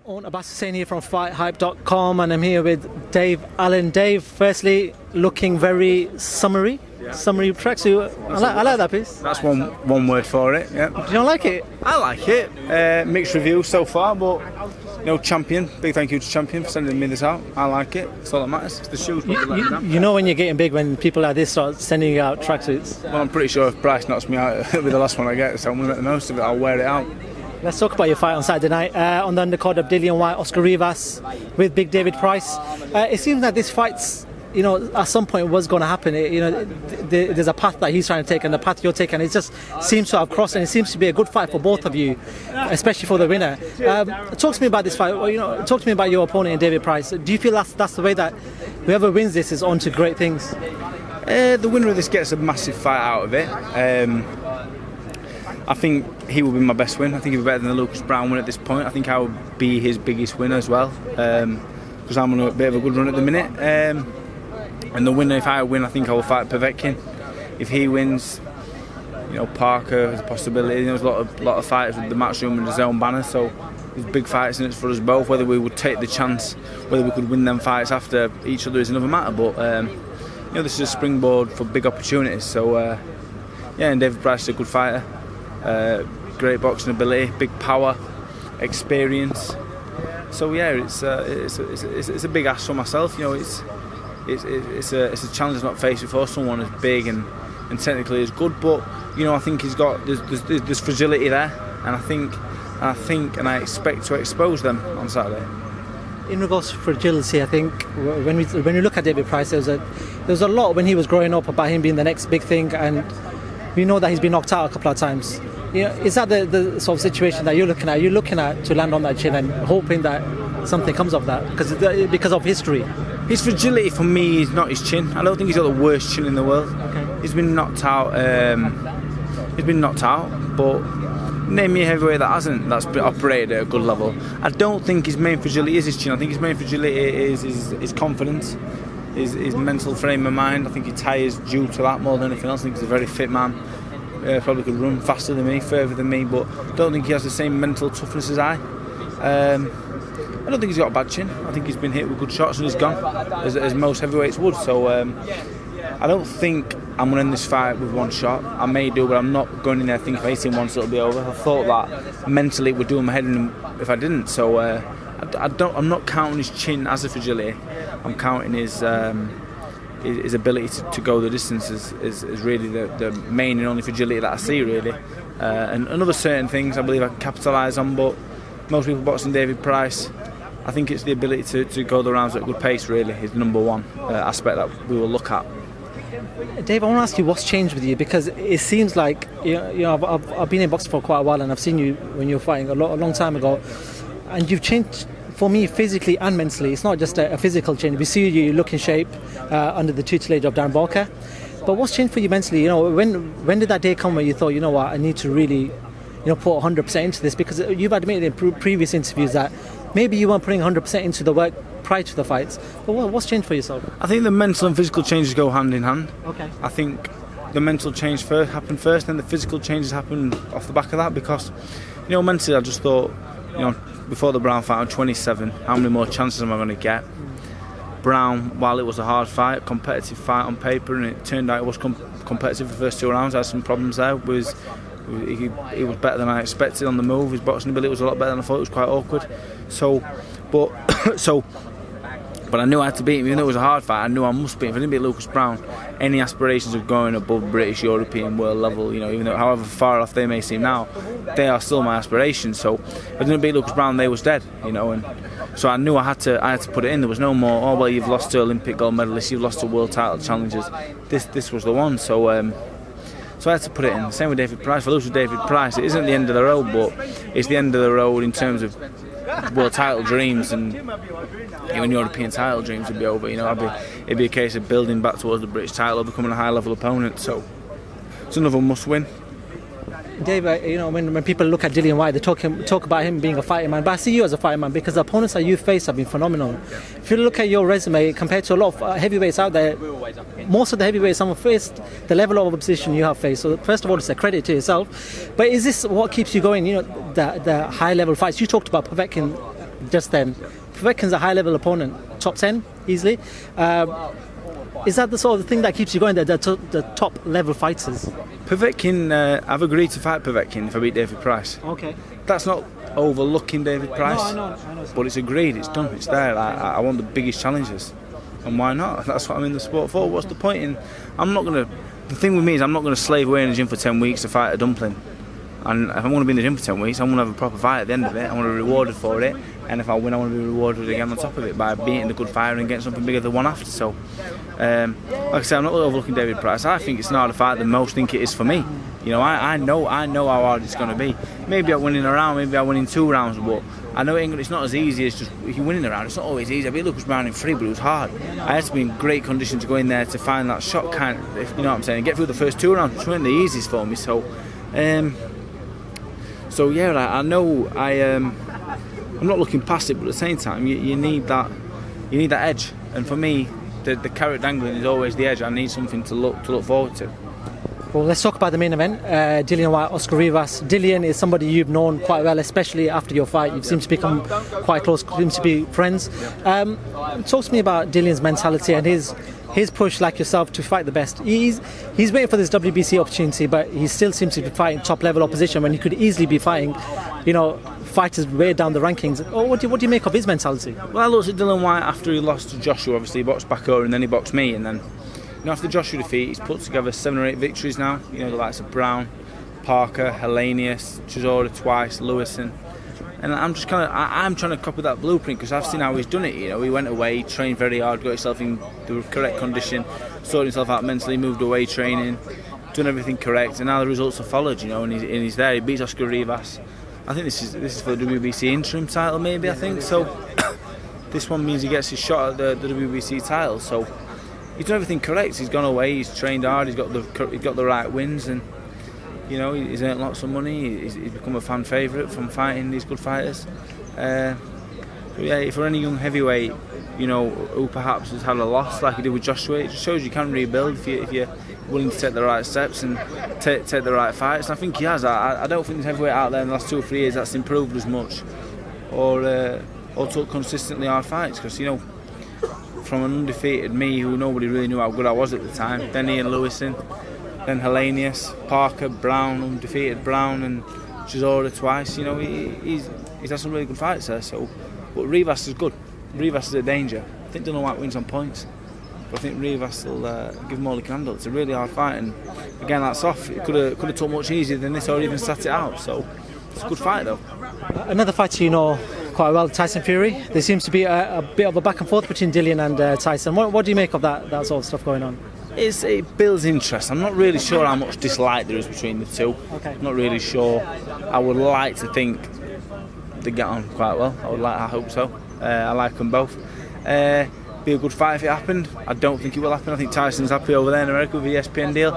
Owen Abbas Hussain here from FightHype.com, and I'm here with Dave Allen. Dave, firstly, looking very summery tracksuit. I like that piece. That's one word for it. Yeah. Do you not like it? I like it. Mixed reviews so far, but Champion. Big thank you to Champion for sending me this out. I like it. That's all that matters. It's the shoes. You know when you're getting big when people like this start sending you out tracksuits. Well, I'm pretty sure if Bryce knocks me out with the last one I get, so I'm going to make the most of it. I'll wear it out. Let's talk about your fight on Saturday night on the undercard of Dillian Whyte, Whyte-Rivas with Big David Price. It seems that this fight's, at some point was going to happen. There's a path that he's trying to take and the path you're taking. It just seems to have crossed, and it seems to be a good fight for both of you, especially for the winner. Talk to me about this fight. Talk to me about your opponent, David Price. Do you feel that's the way that whoever wins this is on to great things? The winner of this gets a massive fight out of it. I think he will be my best win. I think he'll be better than the Lucas Brown win at this point. I think I will be his biggest win as well, because I'm on a bit of a good run at the minute. And the winner, if I win, I think I will fight Pacquiao. If he wins, Parker has a possibility. There's a lot of fighters with the matchroom and his own banner, so there's big fights in it for us both. Whether we would take the chance, whether we could win them fights after each other is another matter. But this is a springboard for big opportunities. So and David Price is a good fighter. Great boxing ability, big power, experience. So it's a big ask for myself. It's a challenge not faced before. Someone as big and technically as good, but I think there's fragility there, and I expect to expose them on Saturday. In regards to fragility, I think when you look at David Price, there was a lot when he was growing up about him being the next big thing, and we know that he's been knocked out a couple of times. Is that the sort of situation that you're looking at? You're looking at to land on that chin and hoping that something comes of that because of history. His fragility for me is not his chin. I don't think he's got the worst chin in the world. Okay. He's been knocked out. But name me a heavyweight that's been operated at a good level. I don't think his main fragility is his chin. I think his main fragility is his confidence, his mental frame of mind. I think he tires due to that more than anything else. I think he's a very fit man. Probably could run faster than me, further than me, but I don't think he has the same mental toughness as I. I don't think he's got a bad chin. I think he's been hit with good shots and he's gone, as most heavyweights would. So I don't think I'm going to end this fight with one shot. I may do, but I'm not going in there thinking if I hit him once it'll be over. I thought that mentally it would do in my head if I didn't. So I'm not counting his chin as a fragility. I'm counting his ability to go the distance is really the main and only fragility that I see, really. And other certain things I believe I can capitalise on, but most people boxing David Price, I think it's the ability to go the rounds at a good pace, really, is the number one aspect that we will look at. Dave, I want to ask you what's changed with you, because it seems like I've been in boxing for quite a while, and I've seen you when you were fighting a long time ago, and you've changed for me physically and mentally. It's not just a physical change. We see you look in shape under the tutelage of Darren Barker, but what's changed for you mentally? When did that day come where you thought, I need to really put 100% into this? Because you've admitted in previous interviews that maybe you weren't putting 100% into the work prior to the fights. But what's changed for yourself? I think the mental and physical changes go hand in hand. Okay. I think the mental change happened first, and the physical changes happened off the back of that, because mentally I just thought, before the Brown fight, I'm 27. How many more chances am I going to get? Brown, while it was a hard fight, competitive fight on paper, and it turned out it was competitive for the first 2 rounds. I had some problems there. He was better than I expected on the move. His boxing ability was a lot better than I thought. It was quite awkward. But I knew I had to beat him. Even though it was a hard fight, I knew I must beat him. If I didn't beat Lucas Brown, any aspirations of going above British, European, world level, even though however far off they may seem now, they are still my aspirations. So if I didn't beat Lucas Brown, they was dead, and so I knew I had to put it in. There was no more, you've lost to Olympic gold medalists, you've lost to world title challengers. This was the one. So I had to put it in. The same with David Price. If I lose with David Price, it isn't the end of the road, but it's the end of the road in terms of world title dreams, and even European title dreams would be over. It'd be a case of building back towards the British title or becoming a high level opponent. So it's another must win. Dave, when people look at Dillian Whyte, they talk about him being a fighting man, but I see you as a fighting man because the opponents that you face have been phenomenal. If you look at your resume compared to a lot of heavyweights out there, most of the heavyweights someone faced, the level of opposition you have faced. So first of all, it's a credit to yourself. But is this what keeps you going? The high level fights you talked about, Pacquiao just then. Povetkin's a high-level opponent, top 10 easily. Is that the sort of thing that keeps you going, the top-level fighters? Povetkin, I've agreed to fight Povetkin if I beat David Price. Okay. That's not overlooking David Price, No, I know. but it's agreed, it's done, it's there. I want the biggest challenges, and why not? That's what I'm in the sport for. What's the point in? The thing with me is I'm not going to slave away in the gym for 10 weeks to fight a dumpling. And if I want to be in the gym for 10 weeks, I want to have a proper fight at the end of it. I want to be rewarded for it, and if I win, I want to be rewarded again on top of it by beating the good fighter and getting something bigger than one after. So, like I said, I'm not overlooking David Price. I think it's an harder fight than most think it is for me. You know, I know how hard it's going to be. Maybe I win in a round, maybe I win in 2 rounds, but I know it's not as easy as just if you win in a round. It's not always easy. I beat Lucas Brown in 3, but it was hard. I had to be in great condition to go in there to find that shot, kind of, if you know what I'm saying, and get through the first 2 rounds, which weren't the easiest for me. So, yeah, I know I'm not looking past it, but at the same time, you need that edge. And for me, the carrot dangling is always the edge. I need something to look forward to. Well, let's talk about the main event. Dillian Whyte, Whyte-Rivas. Dillian is somebody you've known quite well, especially after your fight. You seem to become quite close, seem to be friends. Talk to me about Dillian's mentality and his push, like yourself, to fight the best. He's waiting for this WBC opportunity, but he still seems to be fighting top-level opposition when he could easily be fighting, fighters way down the rankings. What do you make of his mentality? Well, I looked at Dillian Whyte after he lost to Joshua. Obviously, he boxed Pacquiao and then he boxed me, and then after Joshua defeat, he's put together 7 or 8 victories now. The likes of Brown, Parker, Helenius, Chisora twice, Lewison. And I'm trying to copy that blueprint because I've seen how he's done it. He went away, trained very hard, got himself in the correct condition, sorted himself out mentally, moved away training, done everything correct, and now the results have followed. And he's there. He beats Whyte-Rivas. I think this is for the WBC interim title, maybe. I think so. This one means he gets his shot at the WBC title. So he's done everything correct. He's gone away. He's trained hard. He's got the right wins, and he's earned lots of money. He's become a fan favourite from fighting these good fighters. Yeah, for any young heavyweight, who perhaps has had a loss like he did with Joshua, it just shows you can rebuild if you're willing to take the right steps and take the right fights. And I think he has. I don't think there's heavyweight out there in the last 2 or 3 years that's improved as much or took consistently hard fights, because from an undefeated me who nobody really knew how good I was at the time, then Ian Lewison, then Helenius, Parker, Brown, undefeated Brown, and Chisora twice. He's had some really good fights there. So, but Rivas is good. Rivas is a danger. I think Dillian Whyte wins on points, but I think Rivas will give him all he can handle. It's a really hard fight, and again, that's off. It could have took much easier than this, or even sat it out. So it's a good fight though. Another fighter quite well, Tyson Fury. There seems to be a bit of a back and forth between Dillian and Tyson. What do you make of that sort of stuff going on? It builds interest. I'm not really sure how much dislike there is between the two. Okay. I'm not really sure. I would like to think they get on quite well. I hope so. I like them both. Be a good fight if it happened. I don't think it will happen. I think Tyson's happy over there in America with the ESPN deal.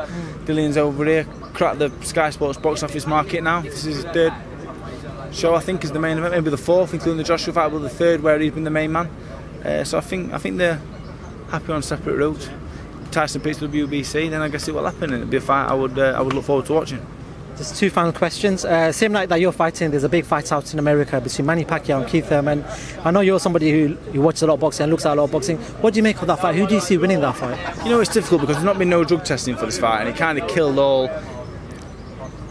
Dillian's over here, cracked the Sky Sports box office market now. This is his 3rd show, I think, is the main event, maybe the 4th, including the Joshua fight, but the 3rd where he's been the main man. So I think they're happy on separate routes. Tyson picks WBC, then I guess it will happen, and it'll be a fight I would look forward to watching. Just 2 final questions. Same night that you're fighting, there's a big fight out in America between Manny Pacquiao and Thurman. I know you're somebody who watches a lot of boxing and looks at a lot of boxing. What do you make of that fight? Who do you see winning that fight? It's difficult because there's not been no drug testing for this fight, and it kind of killed all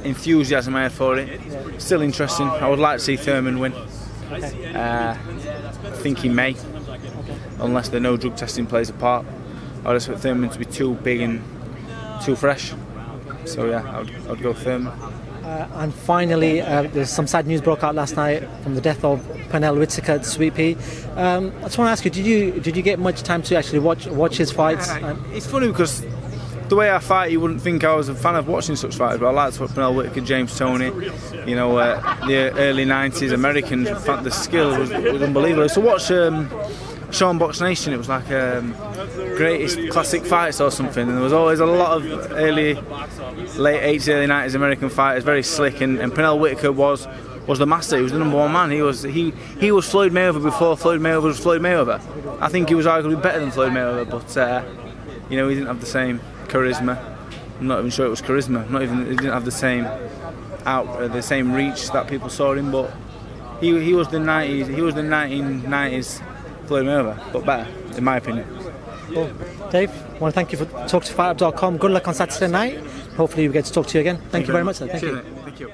enthusiasm I had for it. Still interesting. I would like to see Thurman win. Okay. I think he may, unless the no drug testing plays a part. I would expect Thurman to be too big and too fresh. So yeah, I would go Thurman. And finally, there's some sad news broke out last night from the death of Pernell Whitaker at Sweet Pea. I just want to ask you, did you get much time to actually watch his fights? It's funny because the way I fight, you wouldn't think I was a fan of watching such fighters, but I liked what Pernell Whitaker, James Toney, the early 90s Americans. In fact, the skill was unbelievable. So watch Sean Box Nation, it was like greatest classic fights or something, and there was always a lot of late 80s, early 90s American fighters, very slick, and Pernell Whitaker was the master. He was the number 1 man. He was Floyd Mayweather before Floyd Mayweather was Floyd Mayweather. I think he was arguably better than Floyd Mayweather, but he didn't have the same charisma. I'm not even sure it was charisma. He didn't have the same reach that people saw him, but He was the 90s. He was the 1990s Floyd Mayweather, but better, in my opinion. Cool. Dave, I want to thank you for talking to FightHype.com. Good luck on Saturday night. Hopefully we get to talk to you again. Thank you very much, sir. Thank you. Thank you.